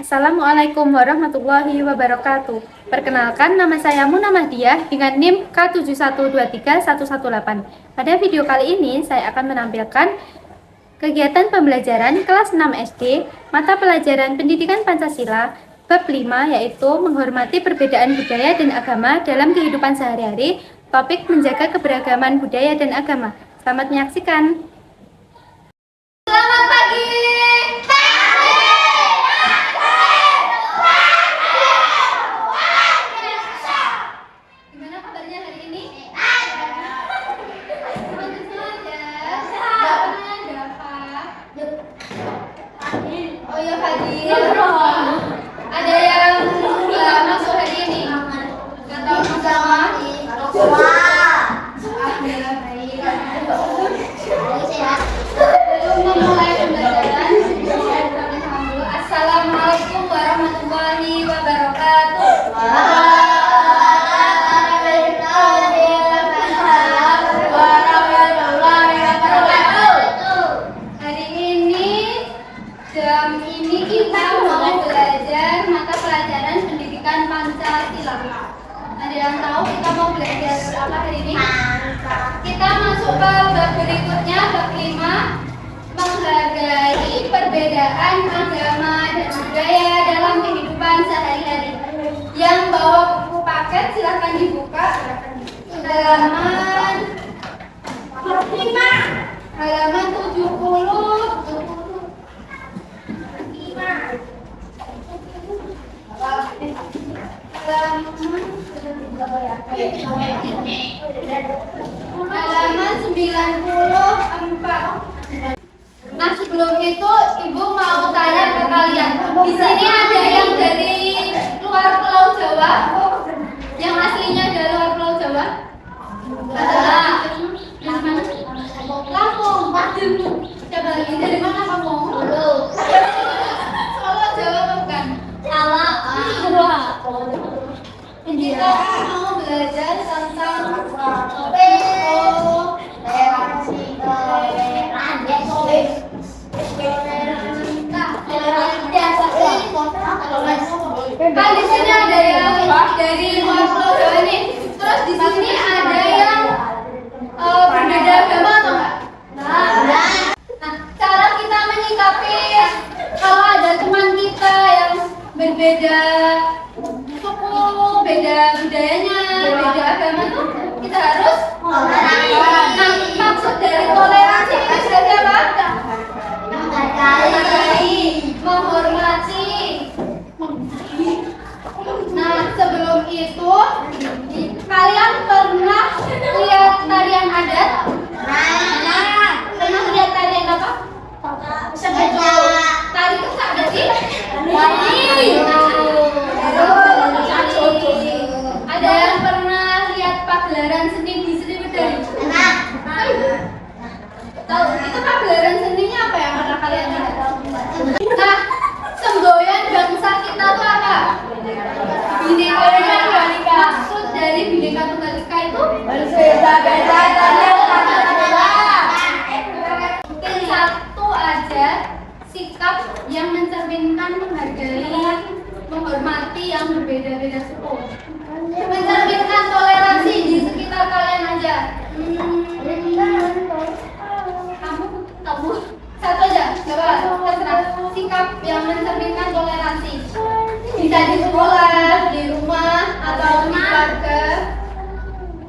Assalamualaikum warahmatullahi wabarakatuh. Perkenalkan, nama saya Muna Mahdiah dengan NIM K71231118. Pada video kali ini, saya akan menampilkan kegiatan pembelajaran kelas 6 SD, mata pelajaran Pendidikan Pancasila, bab 5, yaitu menghormati perbedaan budaya dan agama dalam kehidupan sehari-hari, topik menjaga keberagaman budaya dan agama. Selamat menyaksikan. Selamat pagi. Gimana kabarnya hari ini? Bagus aja. Ada apa? Oh ya Fadil. Ada yang nggak masuk hari ini? Nggak tahu sama? Sebelum memulai pembelajaran, Assalamualaikum warahmatullahi wabarakatuh. Hari ini, jam ini kita mau belajar mata pelajaran Pendidikan Pancasila. Ada yang tahu kita mau belajar apa hari ini? Kita masuk ke bab berikutnya, bab 5, menghargai perbedaan agama dan budaya dalam kehidupan sehari-hari. Yang bawa buku paket silahkan dibuka. Halaman 70. Halaman 94. Nah, sebelum itu Ibu mau tanya ke kalian. Di sini ada yang dari luar Pulau Jawa? Yang aslinya dari luar Pulau Jawa? Ada. Yang mana? Lampung. Coba lagi, dari mana kamu? Solo, Jawa bukan? Jawa. Kita mau belajar tentang kan di sini ada yang dari luar Pulau Jawa nih. Terus di sini ada yang berbeda agama atau enggak? Nah, cara kita menyikapi kalau ada teman kita yang berbeda suku, beda budayanya, beda agama tuh kita harus nah, maksud dari toleransi itu berarti apa? Menghargai, menghormati. Nah, sebelum itu kalian pernah lihat tarian adat? Pernah lihat tarian apa? Tari kesak berarti? Ada yang pernah lihat pagelaran seni di sini berdiri? Tahu itu pagelaran seninya apa yang pernah kalian lihat? Nah, semboyan bangsa kita itu apa? Bhinneka Tunggal Ika. Maksud dari Bhinneka Tunggal Ika itu berbeda-beda mungkin satu aja sikap yang mencerminkan menghargai, menghormati yang berbeda-beda suku, mencerminkan toleransi di sekitar kalian aja. Kamu satu aja, coba terserah. Sikap yang mencerminkan toleransi bisa di sekolah, di rumah, atau di keluarga.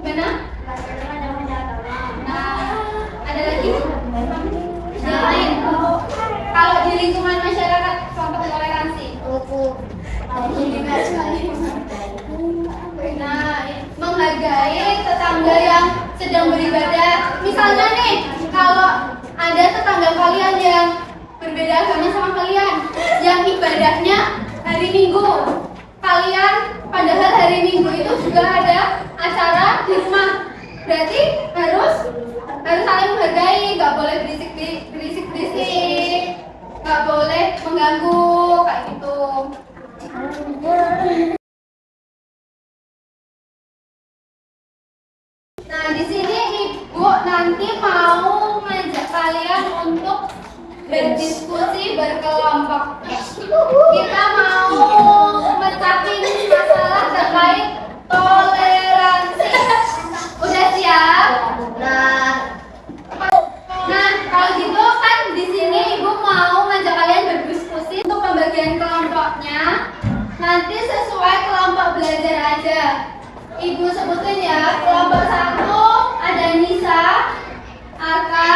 Mana? Nah, ada lagi? Yang lain? Kalau di lingkungan masyarakat, contoh toleransi. Nah, menghargai tetangga yang sedang beribadah. Misalnya nih, kalau ada tetangga kalian yang berbeda agama sama kalian, yang ibadahnya hari Minggu, kalian padahal hari Minggu itu juga ada acara di rumah, berarti harus saling menghargai, nggak boleh berisik, nggak boleh mengganggu kayak gitu. Nah, di sini Ibu nanti mau ngajak kalian untuk berdiskusi diskusi berkelompok. Kita mau mecahin masalah terkait toleransi. Udah siap? Nah, kalau gitu kan di sini Ibu mau ngajak kalian berdiskusi untuk pembagian kelompoknya. Nanti sesuai kelompok belajar aja. Ibu sebutin ya. Kelompok 1 ada Nisa, Arka,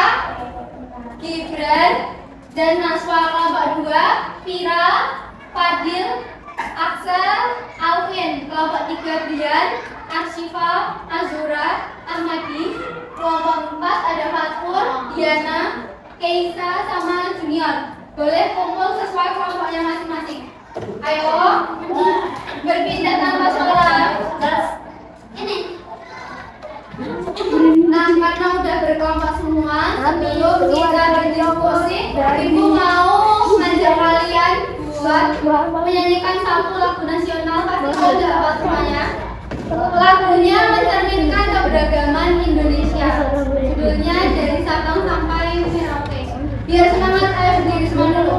Gibran, dan Naswa. Kelompok 2 Vira, Fadil, Axel, Alvin. Kelompok 3 Brian, Arsyifa, Azura, Ahmadi. Kelompok 4 ada Fatur, Diana, Keisa, sama Junior. Boleh kumpul sesuai kelompoknya masing-masing. Ayo berpindah tanpa suara. Ini. Nah, karena udah berkelompok semua, sebelum kita berdiskusi, Ibu mau ngajak kalian buat menyanyikan satu lagu nasional. Pasti udah hafal semuanya. Lagunya mencerminkan keberagaman Indonesia. Judulnya Dari Sabang Sampai Merauke. Biar semangat, ayo berdiri semua dulu.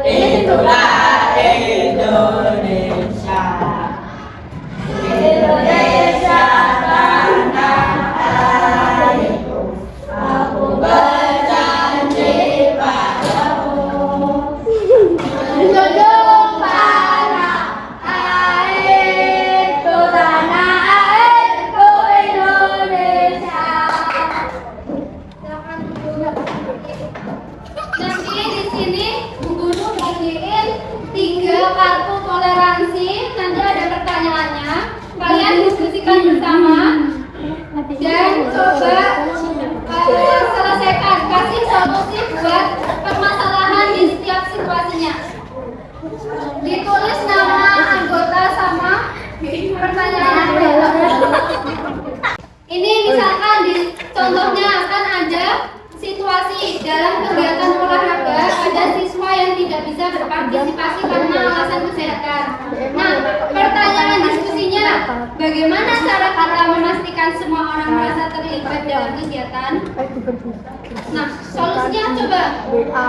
Itulah Indonesia. Indonesia tanah airku, aku berjanji padamu. Junjung tanah airku, tanah airku Indonesia. Nanti di sini Bu Guru bagiin 3 kartu toleransi. Nanti ada pertanyaannya. Kalian diskusikan bersama dan coba selesaikan. Kasih solusi buat permasalahan di setiap situasinya. Ditulis nama anggota sama pertanyaan. Ini misalkan di contohnya akan ada situasi dalam kegiatan olahraga ada siswa yang tidak bisa berpartisipasi karena alasan kesehatan. Nah, pertanyaan diskusinya, bagaimana cara kita memastikan semua orang merasa terlibat dalam kegiatan? Nah, solusinya coba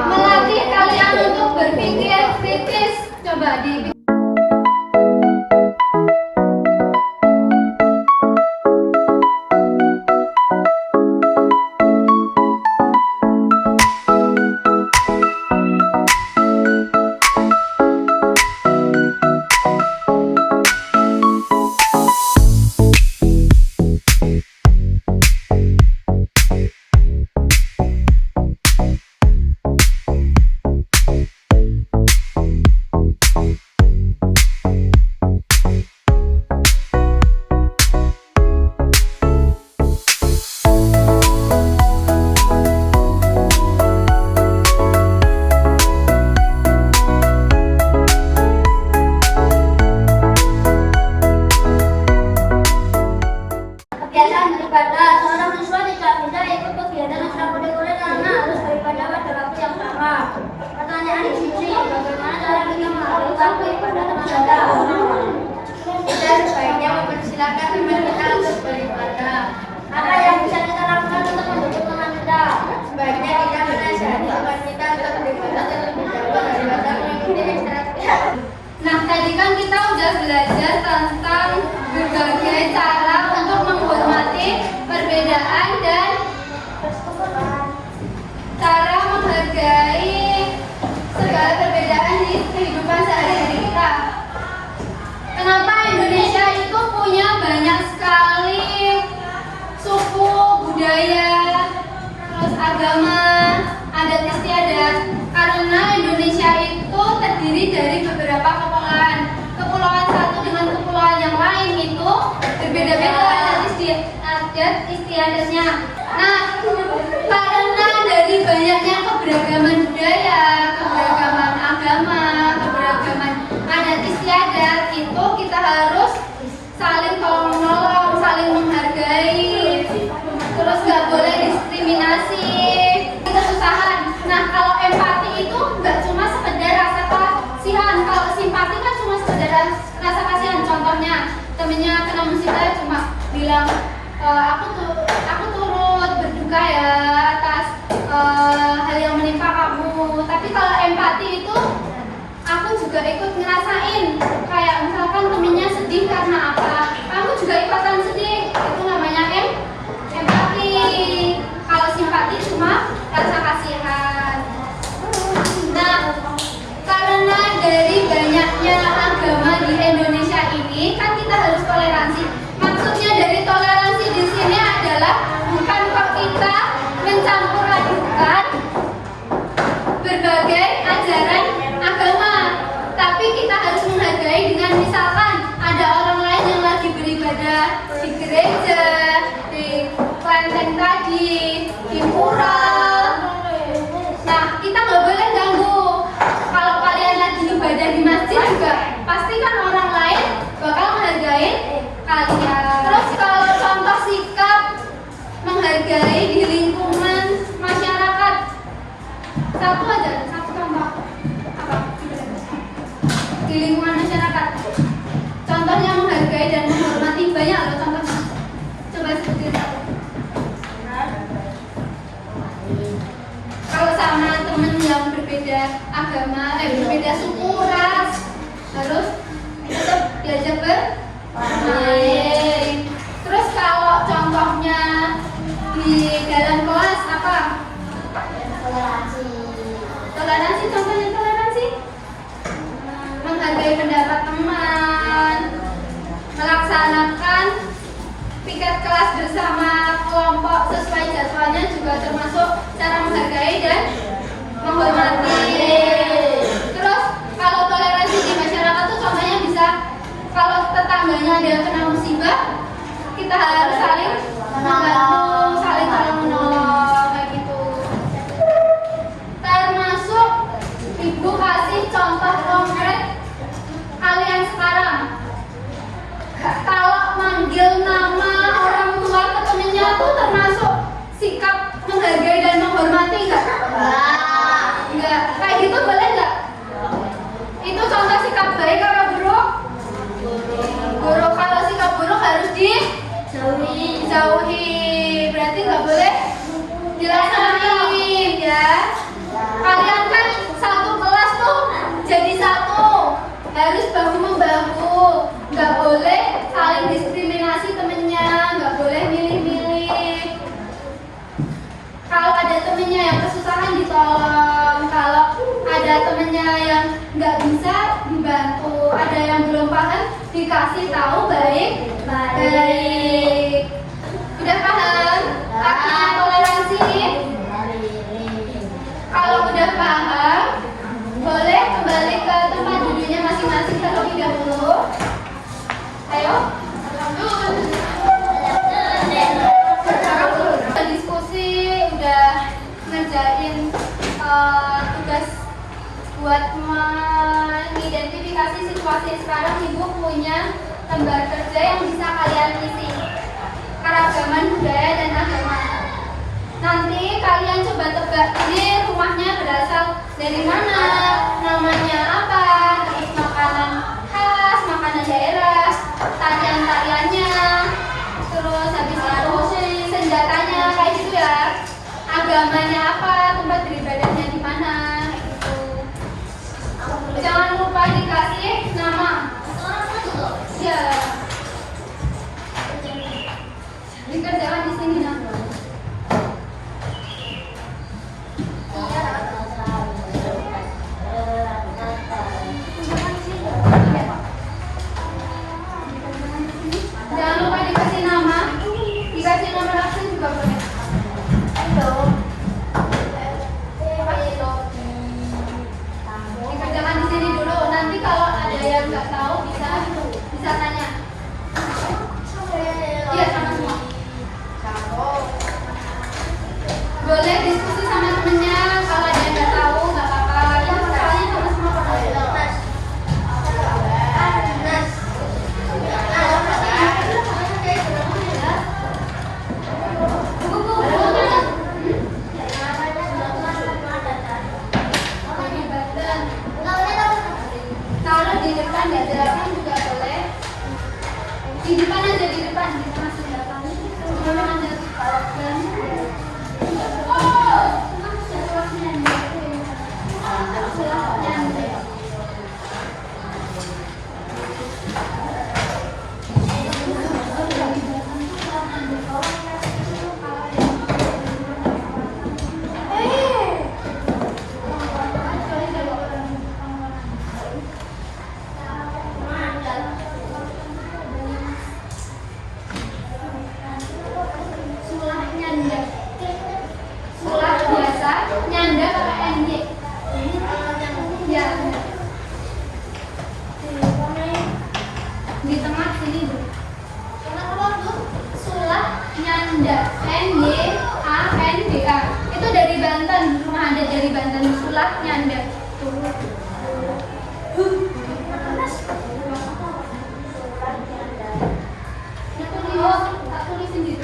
melatih kalian untuk berpikir kritis. Coba di Nah, tadi kan kita udah belajar tentang berbagai cara untuk menghormati perbedaan dan cara menghargai segala perbedaan di kehidupan sehari-hari kita. Kenapa Indonesia itu punya banyak sekali suku, budaya, terus agama, adat istiadat? Karena Indonesia itu terdiri dari beberapa kepulauan. Kepulauan satu dengan kepulauan yang lain itu berbeda-beda adat istiadatnya. Nah, karena dari banyaknya keberagaman budaya, keberagaman agama, keberagaman adat istiadat, itu kita harus saling tolong menolong, saling menghargai, terus nggak boleh diskriminasi, kesusahan. Nah, kalau empati itu nggak cuma sekedar temennya kena musibah cuma bilang aku turut berduka ya atas hal yang menimpa kamu. Tapi kalau empati itu aku juga ikut ngerasain, kayak misalkan temennya sedih karena apa, kamu juga ikutan sedih, itu namanya empati. Kalau simpati cuma rasa kasihan. Nah, karena dari banyaknya agama di Indonesia ini kan kita harus toleransi. Maksudnya dari toleransi di sini adalah bukan kok kita mencampur adukan berbagai ajaran agama, tapi kita harus menghargai dengan misalkan ada orang lain yang lagi beribadah di gereja, di kelenteng tadi, di mural. Nah, kita nggak boleh ganggu. Kalau kalian lagi ibadah di masjid juga, pasti kan orang lain bakal menghargai kalian. Terus kalau contoh sikap menghargai di lingkungan masyarakat, satu contoh apa? Di lingkungan masyarakat, contohnya menghargai dan menghormati banyak loh contohnya. Coba sebutin satu. Kalau sama temen yang berbeda agama, berbeda suku, ras, harus tetap diajak bermain. Terus kalau contohnya di dalam kelas apa? Toleransi, contohnya toleransi. Menghargai pendapat teman, melaksanakan piket kelas bersama kelompok sesuai jadwalnya juga termasuk cara menghargai dan menghormati. Terus kalau toleransi di masyarakat tuh contohnya bisa kalau tetangganya ada yang kena musibah, kita harus saling membantu, saling tolong menolong kayak gitu. Termasuk ibu kasih contoh konkret kalian sekarang. Kalau manggil nama orang tua ke temennya tuh termasuk sikap menghargai dan menghormati nggak? Enggak. Kayak gitu boleh nggak? Itu contoh sikap baik apa buruk? Buruk. Kalau sikap buruk harus dijauhi. Berarti nggak boleh dilaksanain ya. Kalian kan satu kelas tuh jadi satu, harus bahu membahu. Nggak boleh saling diskriminasi temennya, nggak boleh milih-milih. Kalau ada temennya yang kesusahan ditolong, kalau ada temennya yang nggak bisa dibantu, ada yang belum paham dikasih tahu baik-baik. Udah paham artinya toleransi? Kalau udah paham, boleh kembali ke tempat duduknya masing-masing terlebih dahulu. Ayo. Udah diskusi, udah ngerjain tugas buat mengidentifikasi situasi sekarang. Ibu punya lembar kerja yang bisa kalian isi, keragaman budaya dan agama. Nanti kalian coba tebak ini rumahnya berasal dari mana, namanya apa, terus makanan khas, makanan daerah, tarian-tariannya, terus habis itu senjatanya kayak gitu ya, agamanya apa, tempat beribadahnya di mana, gitu. Jangan lupa dikasih nama. Ya. Dikerjakan di sini nah. Jangan lupa dikasih nama langsung juga boleh. Dikerjakan di sini dulu. Nanti kalau ada yang nggak tahu bisa tanya. Iya sama semua. Boleh diskusi sama temennya. Kalau ada yang nggak tahu nggak apa-apa. Yang soalnya sama semua boleh. Taruh di depan, nggak jelasin juga boleh. Tak tulis sendiri.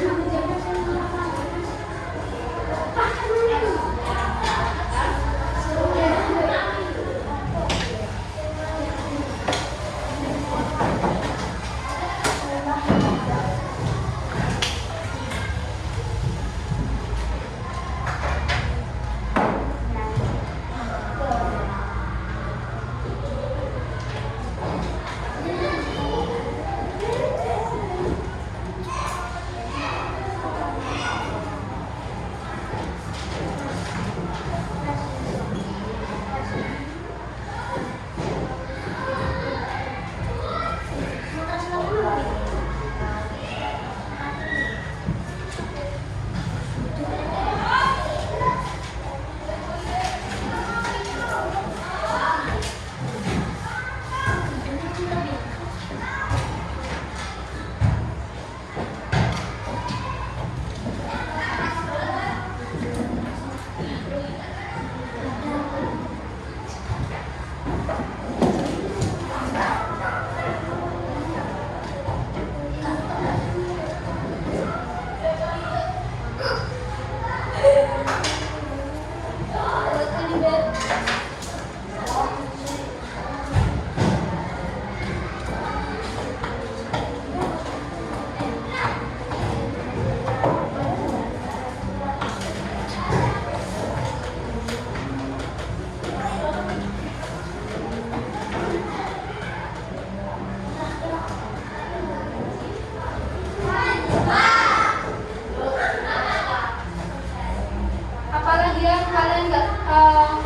Apalagi yang kalian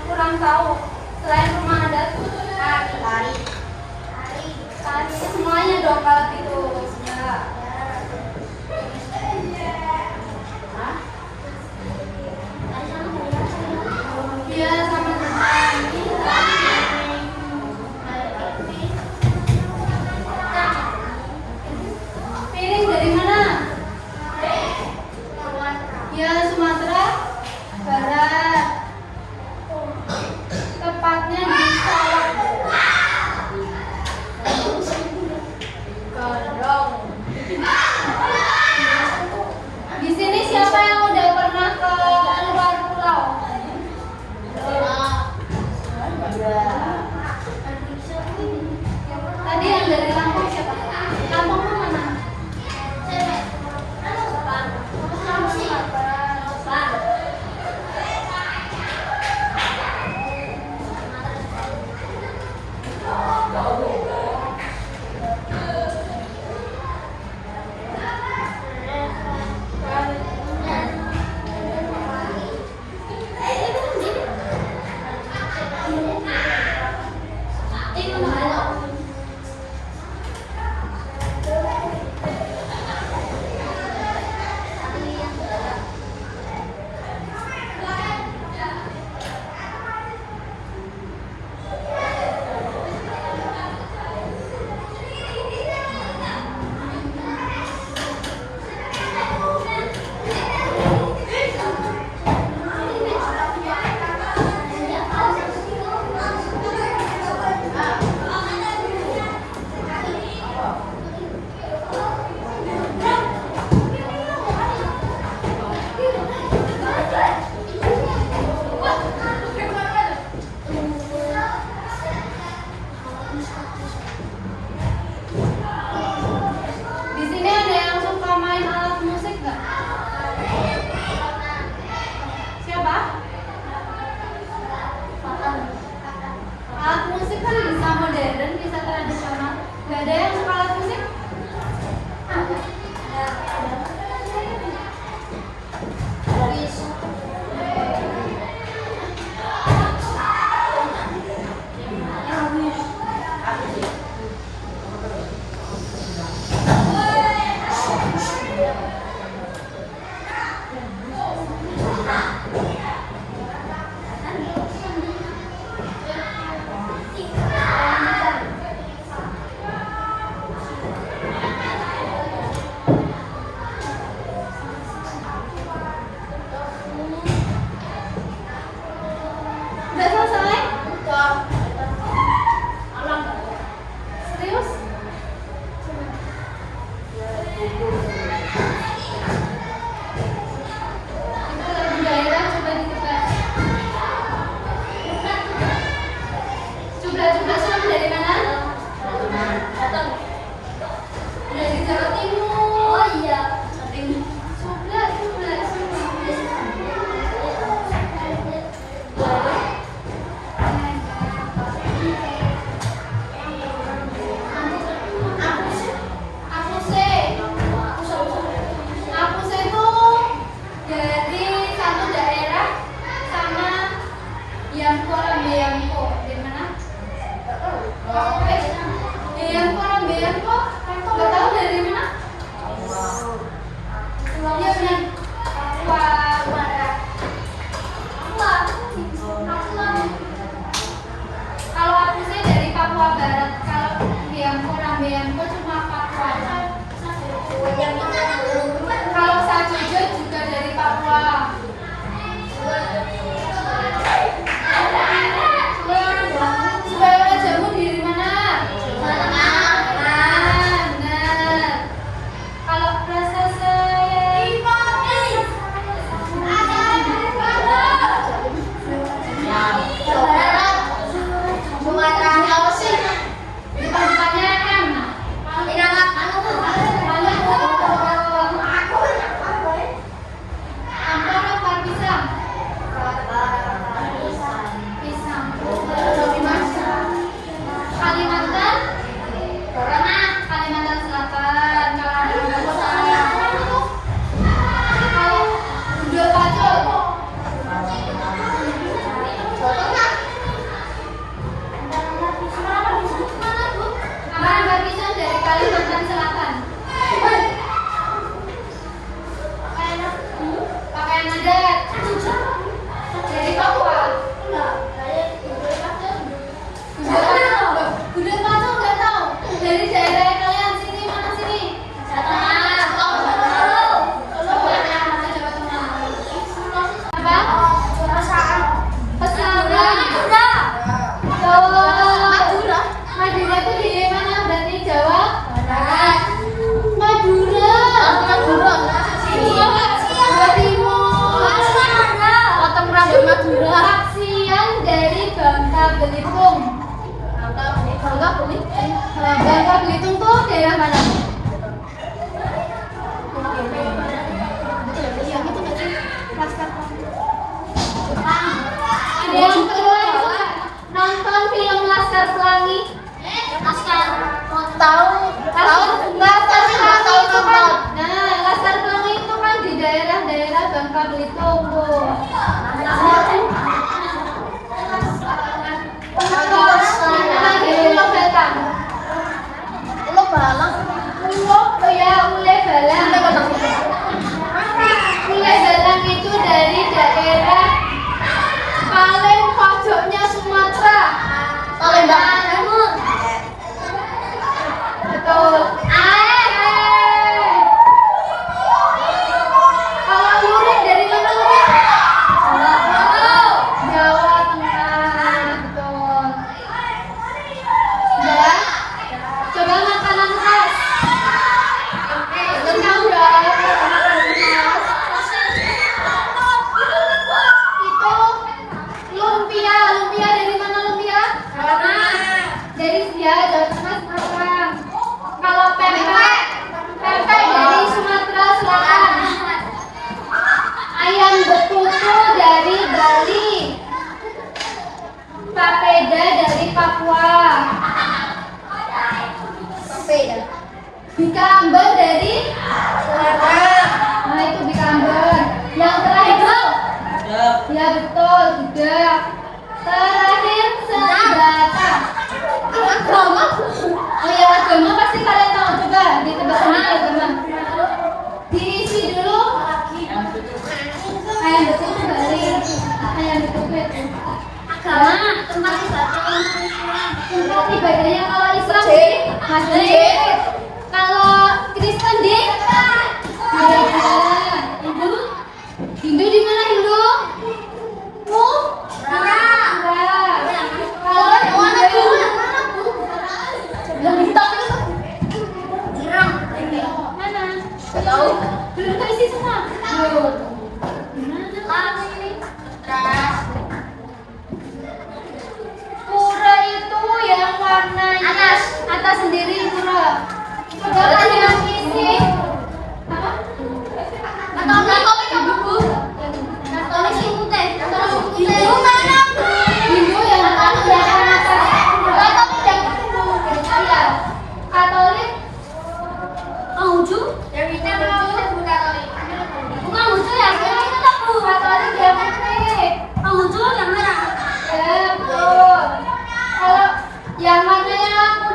kurang tahu selain rumah adat? Tari. Semuanya dong kalau gitu. Iya, sama piring dari mana? Ya, Sumatera Barat. Tepatnya di Solok. Gondrong. Di sini siapa yang udah pernah ke luar pulau? Tadi yang dari Lampung siapa? Lampung mana? Di sini ada yang suka main alat musik nggak? Siapa? Alat musik kan bisa modern, bisa tradisional. Nggak ada yang suka alat musik? Basum dari mana? Dari Jawa Timur. Oh iya. Sebelah. Aku itu dari satu daerah sama Yamko Rambayamko. Dari mana? Yamko Rambayamko. Nggak tahu dari mana? Iya benar. Papua Barat. Kalau aku sih dari Papua Barat. Kalau Yamko Rambayamko cuma Papua. Kalau Sajojo juga dari Papua. Supaya jamu dari mana? Benar. Kalau rasa saya Sumatera Sulawesi. Depannya M. Ampara Parpisang. Pisang. Kalimantan. Kalimantan Selatan. Kalimantan Utara. Kalau Gundul Pacul. Ampara Parpisang dari Kalimantan Selatan. Pakaian adat dari Papua. Gundul Pacul nggak tahu. Dari daerah kalian sini mana sini? Apa? Pesangon. Madura itu di mana? Berarti Jawa Barat. Madura. Jawa Timur. Potong rambut Madura. Saksian dari Bangka Belitung. Bangka Belitung tuh daerah mana? Ada yang kedua nonton film Laskar Pelangi. Tahu Laskar Pelangi itu kan. Nah, Laskar Pelangi itu kan di daerah-daerah Bangka Belitung tuh. Ule Balang itu dari daerah paling pojoknya Sumatera. Palembang Timur. Betul. Kalau lurik dari mana lurik? Jawa Tengah. Betul. Sudah. Coba makanan khas. Tentang berapa? Itu lumpia. Lumpia dari mana lumpia? Dari Jawa Tengah, Sumatera. Kalau pempek dari Sumatera Selatan. Ayam betutu dari Bali. Papeda dari Papua. Bika Ambon dari Sumatera. Nah itu Bika Ambon. Yang terakhir ya betul juga. Terakhir senjata. Agama. Oh ya agama pasti kalian tahu, coba ditebak sendiri agama. Diisi dulu. Ayam betutu Bali. Ayam betutu itu. Agama tempat ibadah. Tempat ibadahnya kalau Islam di masjid. Kalau Kristen di gereja. Hindu di mana Hindu? Pura itu ya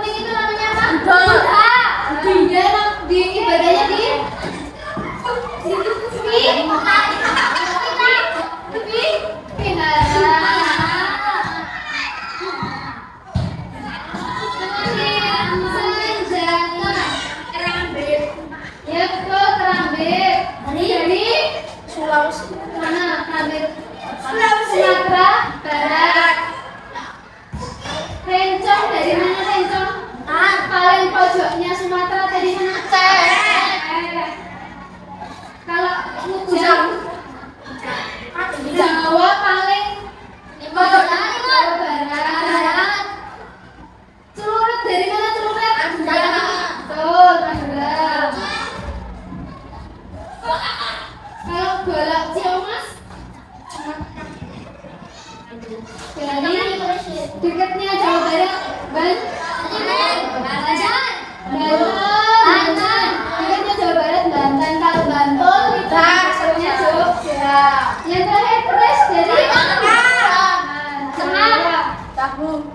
penting itu namanya apa? Doa. Dia di ibadahnya di ya betul, kerambit dari Sulawesi mana? Kerambit Sumatera Barat. Rencong dari mana rencong? Paling pojoknya Sumatera dari mana? Kalau Jawa paling pojok Jawa Barat. Celurit dari mana celurit? Betul, Madura. Kalau golak Ciamas dari dekatnya Jawa Barat, Banten. Dekatnya Jawa Barat, Banten. Kalau Bantul itu besarnya Jogja. Yang terakhir keris dari tahu.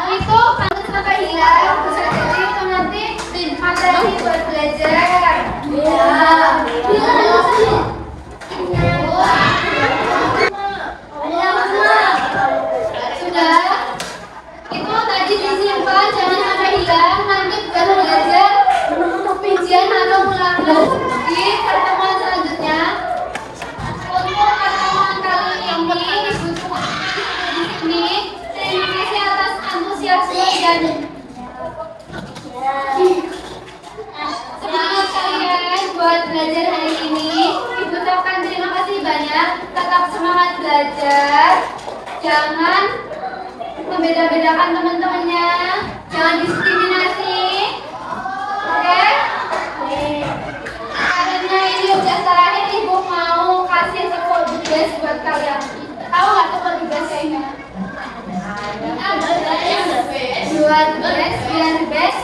Itu kalau sampai hilang bisa jadi itu nanti materi buat belajar. Sudah. Itu tadi disimpan, jangan sampai hilang. Nanti buat belajar ujian atau ulangan di pertemuan selanjutnya. Untuk pertemuan kali ini terima kasih atas antusiasme dan semangat kalian buat belajar hari ini. Ibu ucapkan terima kasih banyak. Tetap semangat belajar. Jangan membeda-bedakan teman-temannya. Jangan diskriminasi. Oke? Karena ini udah terakhir, ibu mau kasih tepuk tugas buat kalian. Tahu nggak tepuk tugas kayaknya? Buat best, biar best.